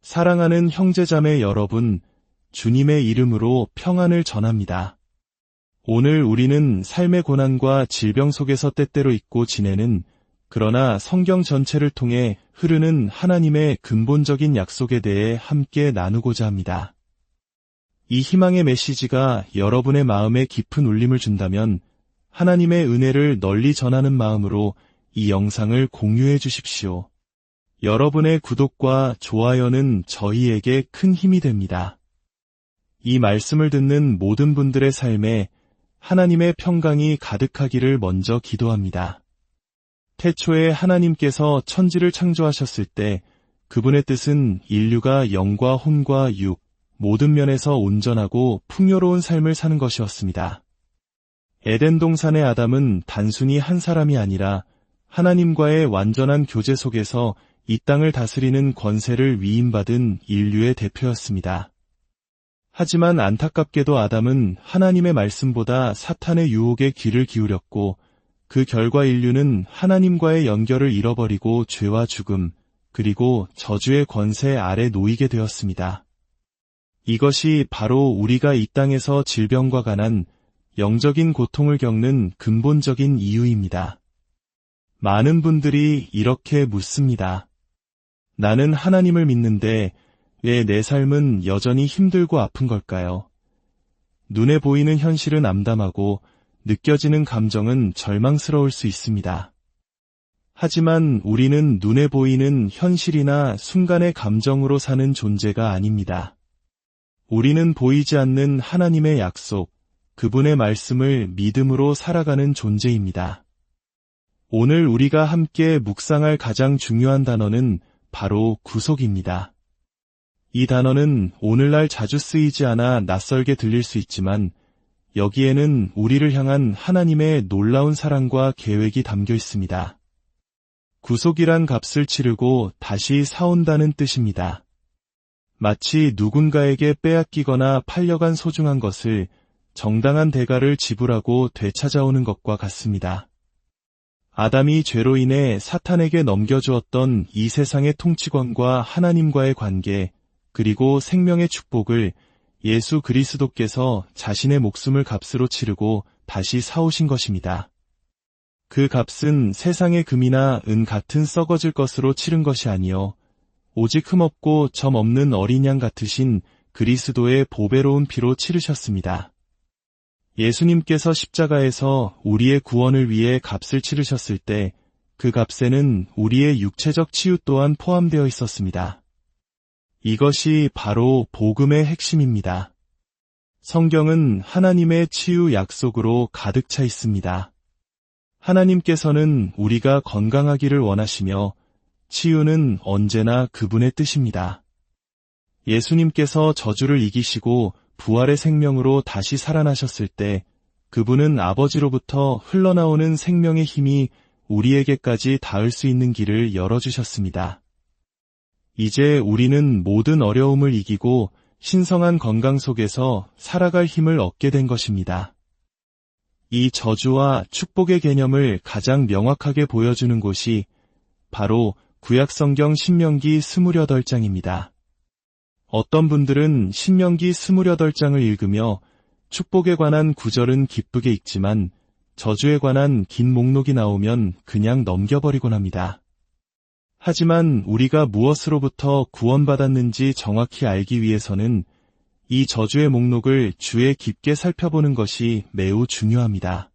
사랑하는 형제자매 여러분, 주님의 이름으로 평안을 전합니다. 오늘 우리는 삶의 고난과 질병 속에서 때때로 잊고 지내는, 그러나 성경 전체를 통해 흐르는 하나님의 근본적인 약속에 대해 함께 나누고자 합니다. 이 희망의 메시지가 여러분의 마음에 깊은 울림을 준다면 하나님의 은혜를 널리 전하는 마음으로 이 영상을 공유해 주십시오. 여러분의 구독과 좋아요는 저희에게 큰 힘이 됩니다. 이 말씀을 듣는 모든 분들의 삶에 하나님의 평강이 가득하기를 먼저 기도합니다. 태초에 하나님께서 천지를 창조하셨을 때 그분의 뜻은 인류가 영과 혼과 육, 모든 면에서 온전하고 풍요로운 삶을 사는 것이었습니다. 에덴 동산의 아담은 단순히 한 사람이 아니라 하나님과의 완전한 교제 속에서 이 땅을 다스리는 권세를 위임받은 인류의 대표였습니다. 하지만 안타깝게도 아담은 하나님의 말씀보다 사탄의 유혹에 귀를 기울였고 그 결과 인류는 하나님과의 연결을 잃어버리고 죄와 죽음, 그리고 저주의 권세 아래 놓이게 되었습니다. 이것이 바로 우리가 이 땅에서 질병과 가난, 영적인 고통을 겪는 근본적인 이유입니다. 많은 분들이 이렇게 묻습니다. 나는 하나님을 믿는데 왜 내 삶은 여전히 힘들고 아픈 걸까요? 눈에 보이는 현실은 암담하고 느껴지는 감정은 절망스러울 수 있습니다. 하지만 우리는 눈에 보이는 현실이나 순간의 감정으로 사는 존재가 아닙니다. 우리는 보이지 않는 하나님의 약속, 그분의 말씀을 믿음으로 살아가는 존재입니다. 오늘 우리가 함께 묵상할 가장 중요한 단어는 바로 구속입니다. 이 단어는 오늘날 자주 쓰이지 않아 낯설게 들릴 수 있지만 여기에는 우리를 향한 하나님의 놀라운 사랑과 계획이 담겨 있습니다. 구속이란 값을 치르고 다시 사온다는 뜻입니다. 마치 누군가에게 빼앗기거나 팔려간 소중한 것을 정당한 대가를 지불하고 되찾아오는 것과 같습니다. 아담이 죄로 인해 사탄에게 넘겨주었던 이 세상의 통치권과 하나님과의 관계, 그리고 생명의 축복을 예수 그리스도께서 자신의 목숨을 값으로 치르고 다시 사오신 것입니다. 그 값은 세상의 금이나 은 같은 썩어질 것으로 치른 것이 아니요 오직 흠없고 점 없는 어린 양 같으신 그리스도의 보배로운 피로 치르셨습니다. 예수님께서 십자가에서 우리의 구원을 위해 값을 치르셨을 때 그 값에는 우리의 육체적 치유 또한 포함되어 있었습니다. 이것이 바로 복음의 핵심입니다. 성경은 하나님의 치유 약속으로 가득 차 있습니다. 하나님께서는 우리가 건강하기를 원하시며 치유는 언제나 그분의 뜻입니다. 예수님께서 저주를 이기시고 부활의 생명으로 다시 살아나셨을 때 그분은 아버지로부터 흘러나오는 생명의 힘이 우리에게까지 닿을 수 있는 길을 열어주셨습니다. 이제 우리는 모든 어려움을 이기고 신성한 건강 속에서 살아갈 힘을 얻게 된 것입니다. 이 저주와 축복의 개념을 가장 명확하게 보여주는 곳이 바로 구약성경 신명기 28장입니다. 어떤 분들은 신명기 28장을 읽으며 축복에 관한 구절은 기쁘게 읽지만 저주에 관한 긴 목록이 나오면 그냥 넘겨버리곤 합니다. 하지만 우리가 무엇으로부터 구원받았는지 정확히 알기 위해서는 이 저주의 목록을 주의 깊게 살펴보는 것이 매우 중요합니다.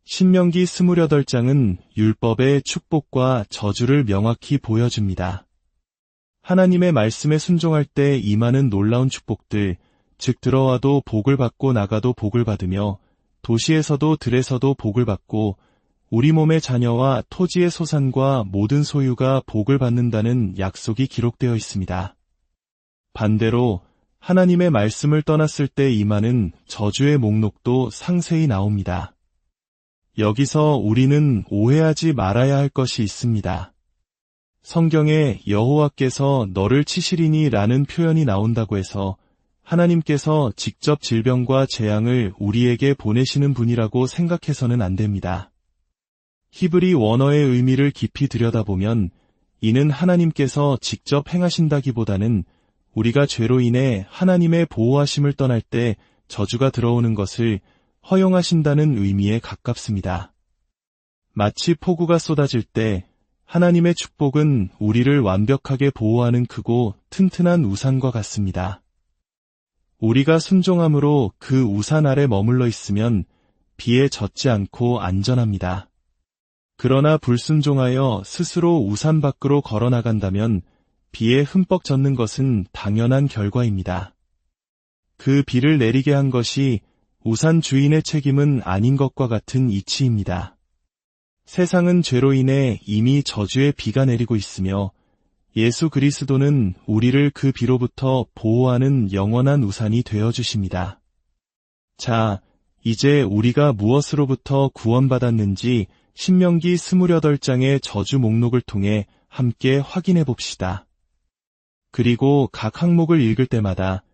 신명기 28장은 율법의 축복과 저주를 명확히 보여줍니다. 하나님의 말씀에 순종할 때 임하는 놀라운 축복들, 즉 들어와도 복을 받고 나가도 복을 받으며 도시에서도 들에서도 복을 받고 우리 몸의 자녀와 토지의 소산과 모든 소유가 복을 받는다는 약속이 기록되어 있습니다. 반대로 하나님의 말씀을 떠났을 때 임하는 저주의 목록도 상세히 나옵니다. 여기서 우리는 오해하지 말아야 할 것이 있습니다. 성경에 여호와께서 너를 치시리니 라는 표현이 나온다고 해서 하나님께서 직접 질병과 재앙을 우리에게 보내시는 분이라고 생각해서는 안 됩니다. 히브리 원어의 의미를 깊이 들여다보면 이는 하나님께서 직접 행하신다기보다는 우리가 죄로 인해 하나님의 보호하심을 떠날 때 저주가 들어오는 것을 허용하신다는 의미에 가깝습니다. 마치 폭우가 쏟아질 때 하나님의 축복은 우리를 완벽하게 보호하는 크고 튼튼한 우산과 같습니다. 우리가 순종함으로 그 우산 아래 머물러 있으면 비에 젖지 않고 안전합니다. 그러나 불순종하여 스스로 우산 밖으로 걸어나간다면 비에 흠뻑 젖는 것은 당연한 결과입니다. 그 비를 내리게 한 것이 우산 주인의 책임은 아닌 것과 같은 이치입니다. 세상은 죄로 인해 이미 저주의 비가 내리고 있으며 예수 그리스도는 우리를 그 비로부터 보호하는 영원한 우산이 되어주십니다. 자, 이제 우리가 무엇으로부터 구원받았는지 신명기 28장의 저주 목록을 통해 함께 확인해 봅시다. 그리고 각 항목을 읽을 때마다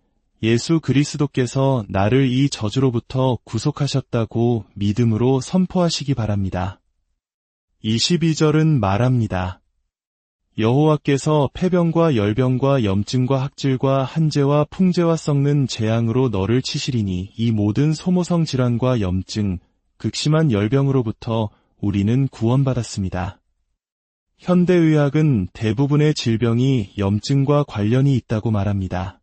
예수 그리스도께서 나를 이 저주로부터 구속하셨다고 믿음으로 선포하시기 바랍니다. 22절은 말합니다. 여호와께서 폐병과 열병과 염증과 학질과 한재와 풍재와 썩는 재앙으로 너를 치시리니 이 모든 소모성 질환과 염증, 극심한 열병으로부터 우리는 구원받았습니다. 현대의학은 대부분의 질병이 염증과 관련이 있다고 말합니다.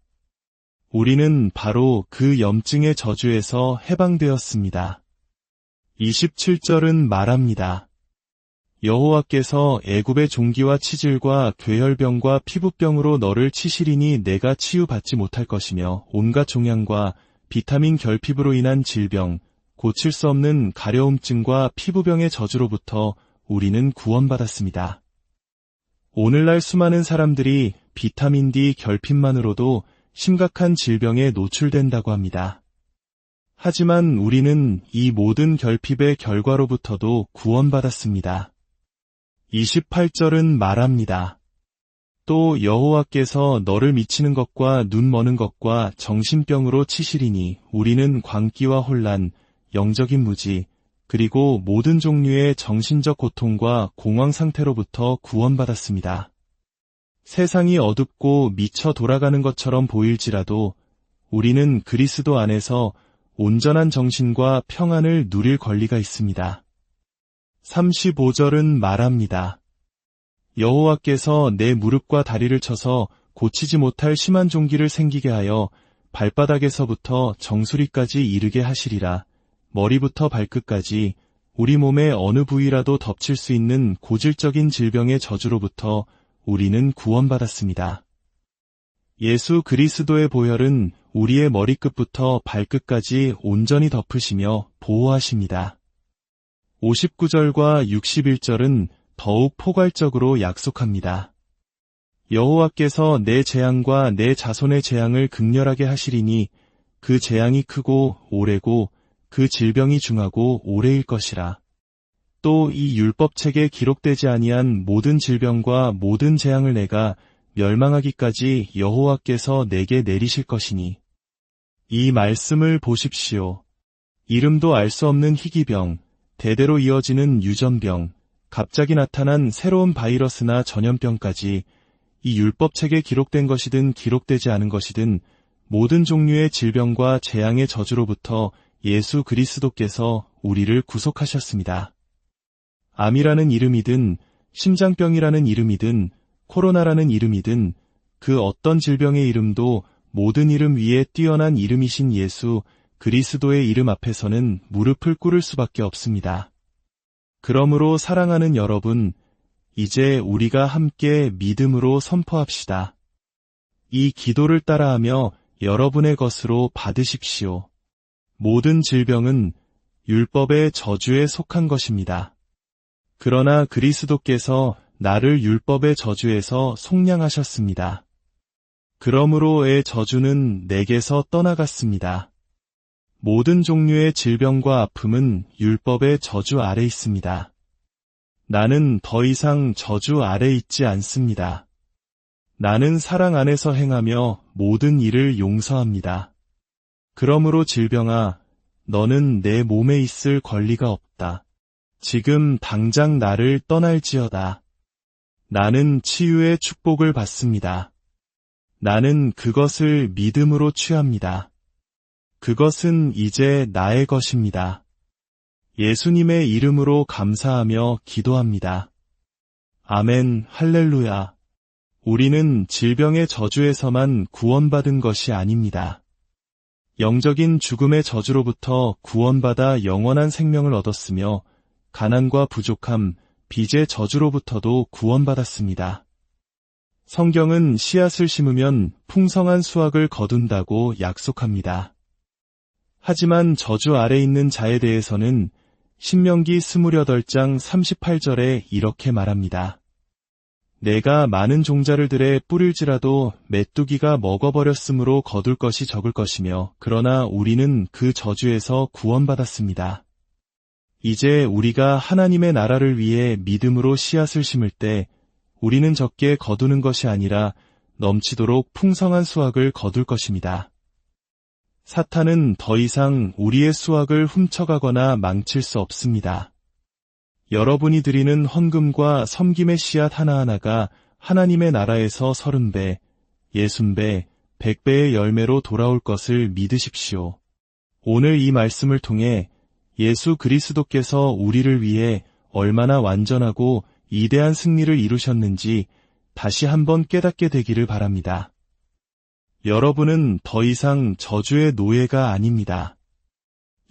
우리는 바로 그 염증의 저주에서 해방되었습니다. 27절은 말합니다. 여호와께서 애굽의 종기와 치질과 괴혈병과 피부병으로 너를 치시리니 내가 치유받지 못할 것이며 온갖 종양과 비타민 결핍으로 인한 질병, 고칠 수 없는 가려움증과 피부병의 저주로부터 우리는 구원받았습니다. 오늘날 수많은 사람들이 비타민 D 결핍만으로도 심각한 질병에 노출된다고 합니다. 하지만 우리는 이 모든 결핍의 결과로부터도 구원받았습니다. 28절은 말합니다. 또 여호와께서 너를 미치는 것과 눈 머는 것과 정신병으로 치시리니 우리는 광기와 혼란, 영적인 무지, 그리고 모든 종류의 정신적 고통과 공황 상태로부터 구원받았습니다. 세상이 어둡고 미쳐 돌아가는 것처럼 보일지라도 우리는 그리스도 안에서 온전한 정신과 평안을 누릴 권리가 있습니다. 35절은 말합니다. 여호와께서 내 무릎과 다리를 쳐서 고치지 못할 심한 종기를 생기게 하여 발바닥에서부터 정수리까지 이르게 하시리라. 머리부터 발끝까지 우리 몸의 어느 부위라도 덮칠 수 있는 고질적인 질병의 저주로부터 우리는 구원받았습니다. 예수 그리스도의 보혈은 우리의 머리끝부터 발끝까지 온전히 덮으시며 보호하십니다. 59절과 61절은 더욱 포괄적으로 약속합니다. 여호와께서 내 재앙과 내 자손의 재앙을 극렬하게 하시리니 그 재앙이 크고 오래고 그 질병이 중하고 오래일 것이라. 또 이 율법책에 기록되지 아니한 모든 질병과 모든 재앙을 내가 멸망하기까지 여호와께서 내게 내리실 것이니. 이 말씀을 보십시오. 이름도 알 수 없는 희귀병, 대대로 이어지는 유전병, 갑자기 나타난 새로운 바이러스나 전염병까지 이 율법책에 기록된 것이든 기록되지 않은 것이든 모든 종류의 질병과 재앙의 저주로부터 예수 그리스도께서 우리를 구속하셨습니다. 암이라는 이름이든 심장병이라는 이름이든 코로나라는 이름이든 그 어떤 질병의 이름도 모든 이름 위에 뛰어난 이름이신 예수 그리스도의 이름 앞에서는 무릎을 꿇을 수밖에 없습니다. 그러므로 사랑하는 여러분, 이제 우리가 함께 믿음으로 선포합시다. 이 기도를 따라하며 여러분의 것으로 받으십시오. 모든 질병은 율법의 저주에 속한 것입니다. 그러나 그리스도께서 나를 율법의 저주에서 속량하셨습니다. 그러므로의 저주는 내게서 떠나갔습니다. 모든 종류의 질병과 아픔은 율법의 저주 아래 있습니다. 나는 더 이상 저주 아래 있지 않습니다. 나는 사랑 안에서 행하며 모든 일을 용서합니다. 그러므로 질병아, 너는 내 몸에 있을 권리가 없다. 지금 당장 나를 떠날지어다. 나는 치유의 축복을 받습니다. 나는 그것을 믿음으로 취합니다. 그것은 이제 나의 것입니다. 예수님의 이름으로 감사하며 기도합니다. 아멘, 할렐루야. 우리는 질병의 저주에서만 구원받은 것이 아닙니다. 영적인 죽음의 저주로부터 구원받아 영원한 생명을 얻었으며 가난과 부족함, 빚의 저주로부터도 구원받았습니다. 성경은 씨앗을 심으면 풍성한 수확을 거둔다고 약속합니다. 하지만 저주 아래 있는 자에 대해서는 신명기 28장 38절에 이렇게 말합니다. 내가 많은 종자를 들에 뿌릴지라도 메뚜기가 먹어버렸으므로 거둘 것이 적을 것이며 그러나 우리는 그 저주에서 구원받았습니다. 이제 우리가 하나님의 나라를 위해 믿음으로 씨앗을 심을 때 우리는 적게 거두는 것이 아니라 넘치도록 풍성한 수확을 거둘 것입니다. 사탄은 더 이상 우리의 수확을 훔쳐가거나 망칠 수 없습니다. 여러분이 드리는 헌금과 섬김의 씨앗 하나하나가 하나님의 나라에서 30배, 60배, 100배의 열매로 돌아올 것을 믿으십시오. 오늘 이 말씀을 통해 예수 그리스도께서 우리를 위해 얼마나 완전하고 이대한 승리를 이루셨는지 다시 한번 깨닫게 되기를 바랍니다. 여러분은 더 이상 저주의 노예가 아닙니다.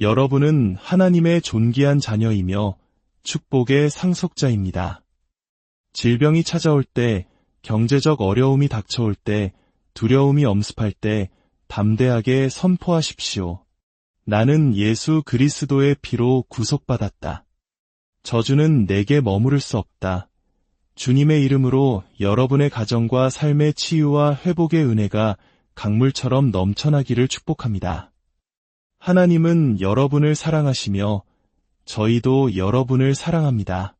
여러분은 하나님의 존귀한 자녀이며 축복의 상속자입니다. 질병이 찾아올 때, 경제적 어려움이 닥쳐올 때, 두려움이 엄습할 때 담대하게 선포하십시오. 나는 예수 그리스도의 피로 구속받았다. 저주는 내게 머무를 수 없다. 주님의 이름으로 여러분의 가정과 삶의 치유와 회복의 은혜가 강물처럼 넘쳐나기를 축복합니다. 하나님은 여러분을 사랑하시며 저희도 여러분을 사랑합니다.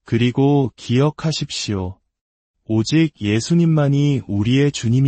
그리고 기억하십시오. 오직 예수님만이 우리의 주님이십니다.